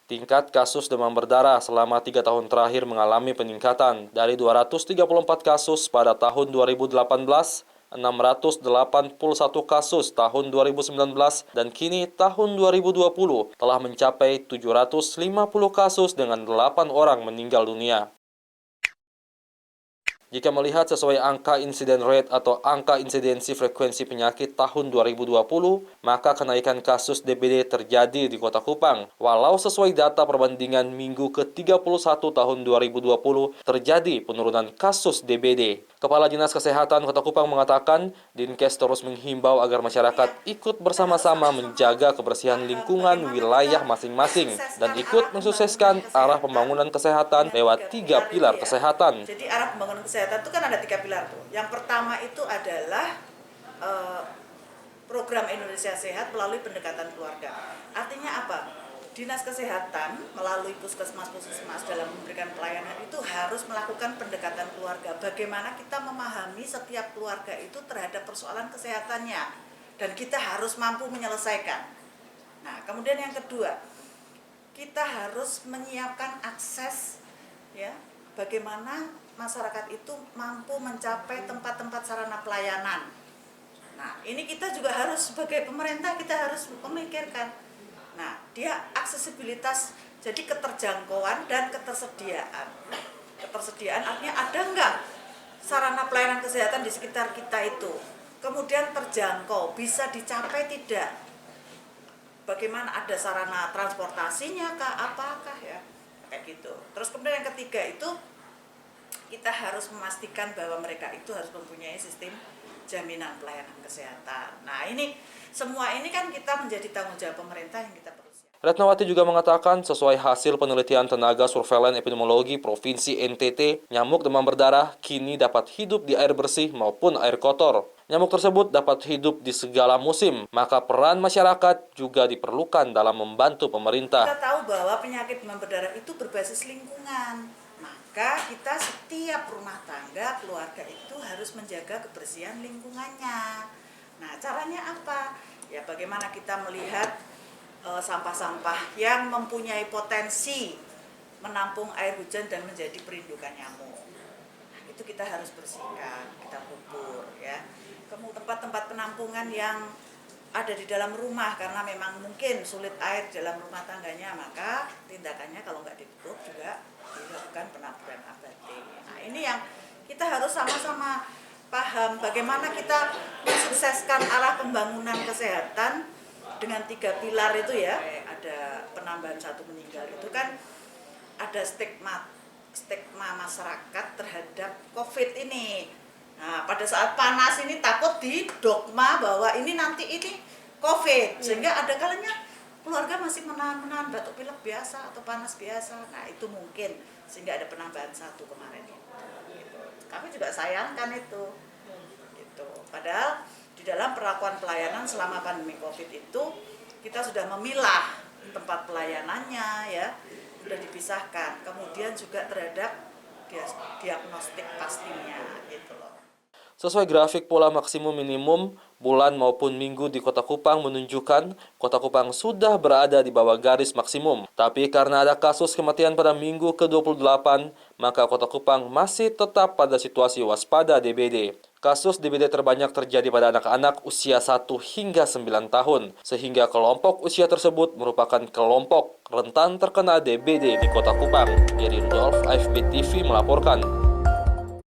Tingkat kasus demam berdarah selama 3 tahun terakhir mengalami peningkatan dari 234 kasus pada tahun 2018, 681 kasus tahun 2019, dan kini tahun 2020 telah mencapai 750 kasus dengan 8 orang meninggal dunia. Jika melihat sesuai angka insiden rate atau angka insidensi frekuensi penyakit tahun 2020, maka kenaikan kasus DBD terjadi di Kota Kupang. Walau sesuai data perbandingan minggu ke-31 tahun 2020, terjadi penurunan kasus DBD. Kepala Dinas Kesehatan Kota Kupang mengatakan, Dinkes terus menghimbau agar masyarakat ikut bersama-sama menjaga kebersihan lingkungan wilayah masing-masing dan ikut mensukseskan arah pembangunan kesehatan lewat 3 pilar kesehatan. Jadi arah pembangunan kesehatan itu kan ada 3 pilar tuh. Yang pertama itu adalah program Indonesia Sehat melalui pendekatan keluarga. Artinya apa? Dinas Kesehatan melalui puskesmas-puskesmas dalam memberikan pelayanan itu harus melakukan pendekatan keluarga. Bagaimana kita memahami setiap keluarga itu terhadap persoalan kesehatannya dan kita harus mampu menyelesaikan. Nah, kemudian yang kedua, kita harus menyiapkan akses, ya, bagaimana masyarakat itu mampu mencapai tempat-tempat sarana pelayanan. Nah, ini kita juga harus sebagai pemerintah kita harus memikirkan. Nah, dia aksesibilitas, jadi keterjangkauan dan ketersediaan. Ketersediaan artinya ada enggak sarana pelayanan kesehatan di sekitar kita itu. Kemudian terjangkau, bisa dicapai tidak. Bagaimana ada sarana transportasinya kah, apakah ya, kayak gitu. Terus kemudian yang ketiga itu kita harus memastikan bahwa mereka itu harus mempunyai sistem jaminan pelayanan kesehatan. Nah, ini semua ini kan kita menjadi tanggung jawab pemerintah yang kita perlu siapkan. Retnawati juga mengatakan, sesuai hasil penelitian tenaga surveilan epidemiologi Provinsi NTT, nyamuk demam berdarah kini dapat hidup di air bersih maupun air kotor. Nyamuk tersebut dapat hidup di segala musim, maka peran masyarakat juga diperlukan dalam membantu pemerintah. Kita tahu bahwa penyakit demam berdarah itu berbasis lingkungan. Maka kita setiap rumah tangga, keluarga itu harus menjaga kebersihan lingkungannya. Nah, caranya apa? Ya, bagaimana kita melihat sampah-sampah yang mempunyai potensi menampung air hujan dan menjadi perindukan nyamuk. Nah, itu kita harus bersihkan, kita kubur, ya. Kemudian tempat-tempat penampungan yang ada di dalam rumah karena memang mungkin sulit air di dalam rumah tangganya, maka tindakannya kalau nggak ditutup juga dilakukan penampungan abadi. Nah, ini yang kita harus sama-sama paham bagaimana kita mensukseskan arah pembangunan kesehatan dengan 3 pilar itu ya. Ada penambahan 1 meninggal itu kan ada stigma masyarakat terhadap COVID ini. Nah, pada saat panas ini takut didogma bahwa ini nanti ini COVID, sehingga ada kalanya keluarga masih menahan batuk pilek biasa atau panas biasa. Nah, itu mungkin sehingga ada penambahan 1 kemarin itu. Gitu. Kami juga sayangkan itu. Gitu. Padahal di dalam perlakuan pelayanan selama pandemi COVID itu kita sudah memilah tempat pelayanannya, ya, sudah dipisahkan. Kemudian juga terhadap diagnostik pastinya, gitu loh. Sesuai grafik pola maksimum minimum, bulan maupun minggu di Kota Kupang menunjukkan Kota Kupang sudah berada di bawah garis maksimum. Tapi karena ada kasus kematian pada minggu ke-28, maka Kota Kupang masih tetap pada situasi waspada DBD. Kasus DBD terbanyak terjadi pada anak-anak usia 1 hingga 9 tahun, sehingga kelompok usia tersebut merupakan kelompok rentan terkena DBD di Kota Kupang. Gary Rudolf, AFP TV melaporkan.